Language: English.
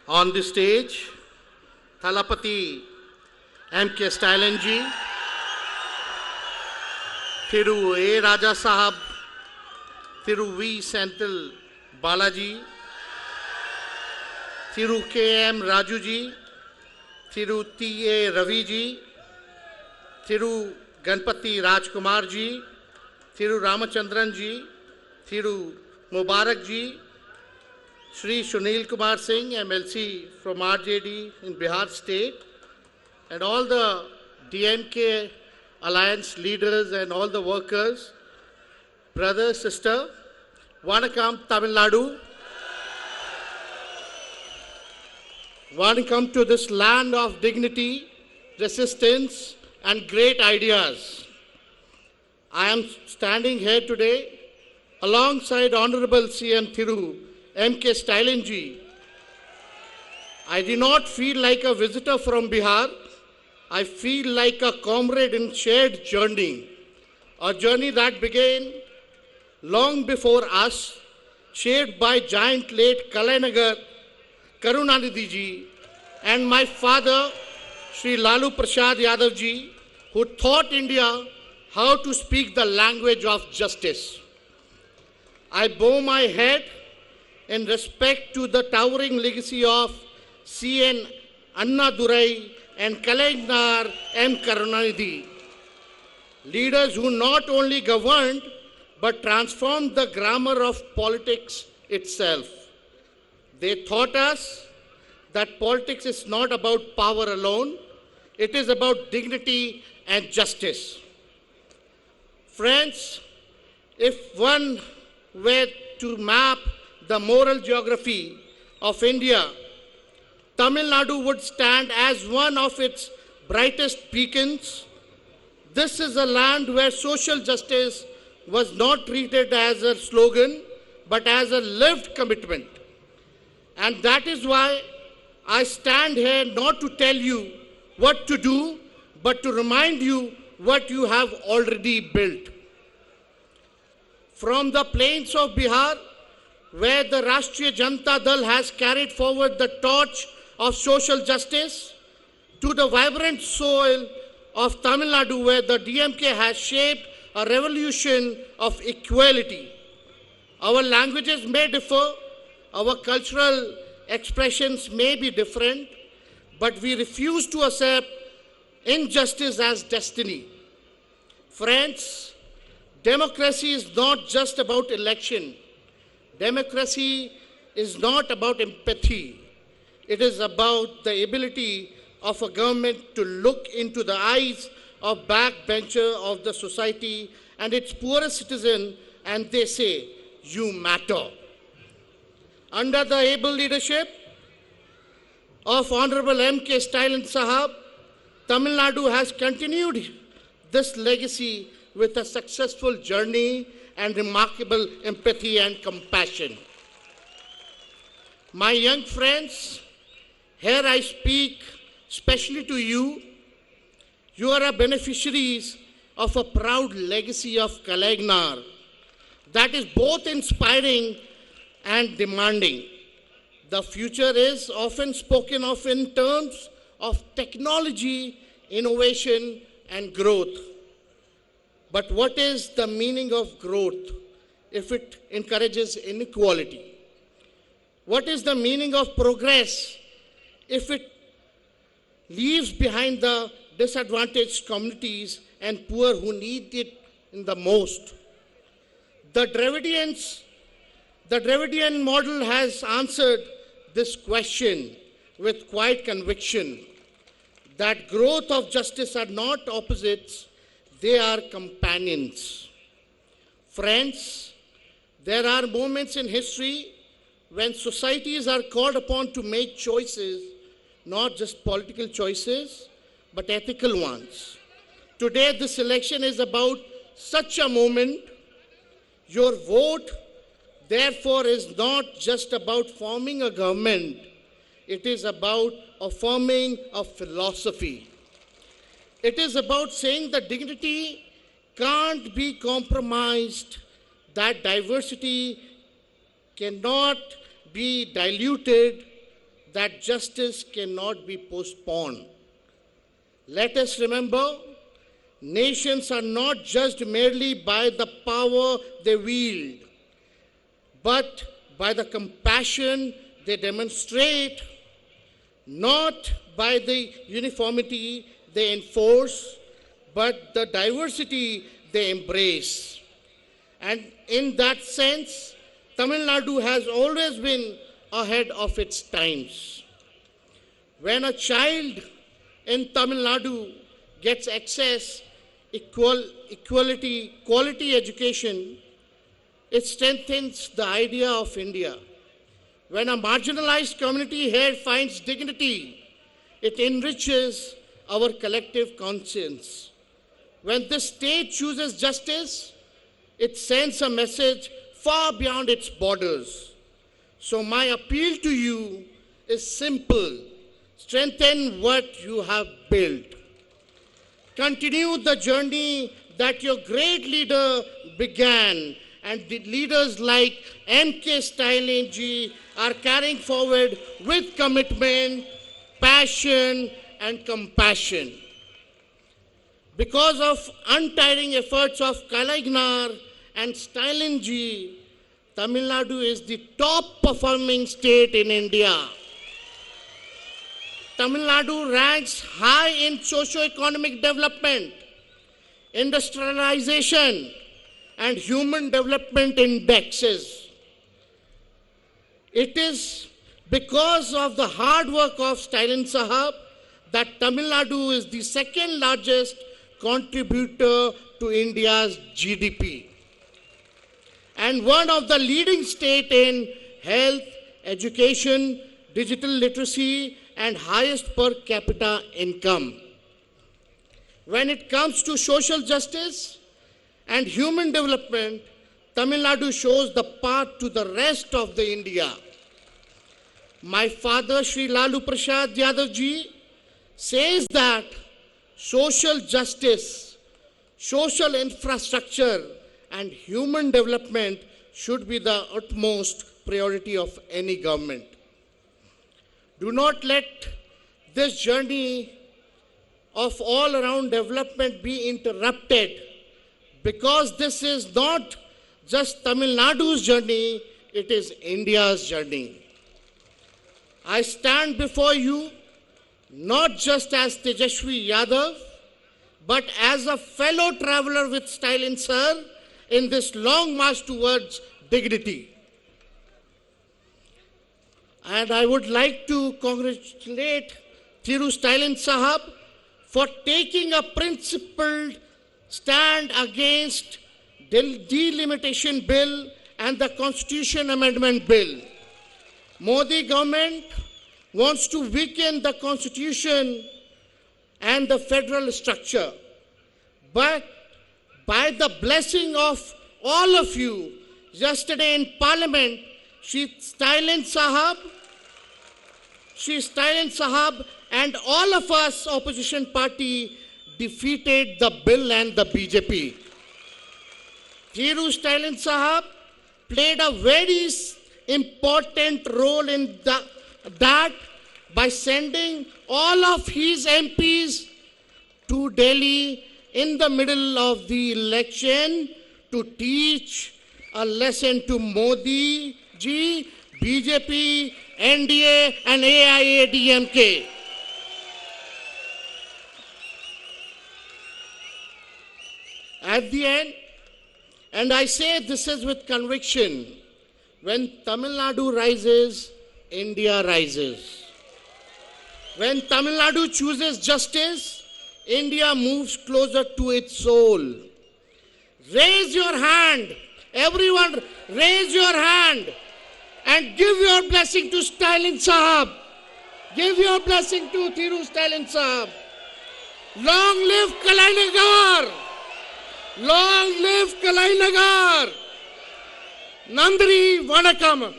On the stage, Thalapati M.K. Stylenji, Thiru A. Raja Sahab, Thiru V. Senthil Balaji, Thiru K.M. Rajuji, Thiru T.A. Raviji, Thiru Ganpati Rajkumar ji, Thiru Ramachandran ji, Thiru Mubarak ji, Shri Sunil Kumar Singh, MLC from RJD in Bihar State, and all the DMK Alliance leaders and all the workers, brother, sister, Vanakkam Tamil Nadu. Vanakkam to this land of dignity, resistance, and great ideas. I am standing here today alongside Honorable CM Thiru M.K. Stylenji. I do not feel like a visitor from Bihar. I feel like a comrade in shared journey, a journey that began long before us, shared by giant late Kalainagar Karunanidhi ji and my father, Sri Lalu Prasad Yadav ji, who taught India how to speak the language of justice. I bow my head in respect to the towering legacy of C.N. Annadurai and Kalaignar M. Karunanidhi, leaders who not only governed but transformed the grammar of politics itself. They taught us that politics is not about power alone, it is about dignity and justice. Friends, if one were to map the moral geography of India, Tamil Nadu would stand as one of its brightest beacons. This is a land where social justice was not treated as a slogan, but as a lived commitment. And that is why I stand here not to tell you what to do, but to remind you what you have already built. From the plains of Bihar, where the Rashtriya Janata Dal has carried forward the torch of social justice, to the vibrant soil of Tamil Nadu, where the DMK has shaped a revolution of equality. Our languages may differ, our cultural expressions may be different, but we refuse to accept injustice as destiny. Friends, democracy is not just about election. Democracy is not about empathy. It is about the ability of a government to look into the eyes of backbencher of the society and its poorest citizen, and they say, you matter. Under the able leadership of Honorable M.K. Stylenji Sahab, Tamil Nadu has continued this legacy with a successful journey and remarkable empathy and compassion. My young friends, here I speak specially to you. You are beneficiaries of a proud legacy of Kalaignar that is both inspiring and demanding. The future is often spoken of in terms of technology, innovation, and growth. But what is the meaning of growth if it encourages inequality? What is the meaning of progress if it leaves behind the disadvantaged communities and poor who need it in the most? The Dravidian model has answered this question with quiet conviction that growth of justice are not opposites, they are companions. Friends, there are moments in history when societies are called upon to make choices, not just political choices, but ethical ones. Today, this election is about such a moment. Your vote, therefore, is not just about forming a government. It is about affirming a philosophy. It is about saying that dignity can't be compromised, that diversity cannot be diluted, that justice cannot be postponed. Let us remember, nations are not judged merely by the power they wield, but by the compassion they demonstrate, not by the uniformity they enforce, but the diversity they embrace. And in that sense, Tamil Nadu has always been ahead of its times. When a child in Tamil Nadu gets access, quality education, it strengthens the idea of India. When a marginalized community here finds dignity, it enriches our collective conscience. When the state chooses justice, it sends a message far beyond its borders. So my appeal to you is simple. Strengthen what you have built. Continue the journey that your great leader began, and the leaders like M.K. Stalin ji are carrying forward with commitment, passion, and compassion. Because of untiring efforts of Kalaignar and Stalin ji, Tamil Nadu is the top performing state in India. Tamil Nadu ranks high in socio-economic development, industrialization, and human development indexes. It is because of the hard work of Stalin Sahab that Tamil Nadu is the second largest contributor to India's GDP and one of the leading states in health, education, digital literacy, and highest per capita income. When it comes to social justice and human development, Tamil Nadu shows the path to the rest of the India. My father, Sri Lalu Prasad Yadav ji, says that social justice, social infrastructure, and human development should be the utmost priority of any government. Do not let this journey of all-around development be interrupted, because this is not just Tamil Nadu's journey, it is India's journey. I stand before you not just as Tejashwi Yadav, but as a fellow traveler with Stalin sir in this long march towards dignity. And I would like to congratulate Thiru Stalin Sahab for taking a principled stand against delimitation bill and the Constitution Amendment Bill. Modi government wants to weaken the Constitution and the federal structure. But by the blessing of all of you, yesterday in Parliament, Shri Stalin Sahab and all of us opposition party defeated the bill and the BJP. Thiru Stalin Sahab played a very important role in that by sending all of his MPs to Delhi in the middle of the election to teach a lesson to Modi ji, BJP, NDA and AIADMK. At the end, and I say this is with conviction, when Tamil Nadu rises, India rises. When Tamil Nadu chooses justice, India moves closer to its soul. Raise your hand. Everyone, raise your hand and give your blessing to Stalin Sahab. Give your blessing to Thiru Stalin Sahab. Long live Kalainagar. Long live Kalainagar. Nandri Vanakam.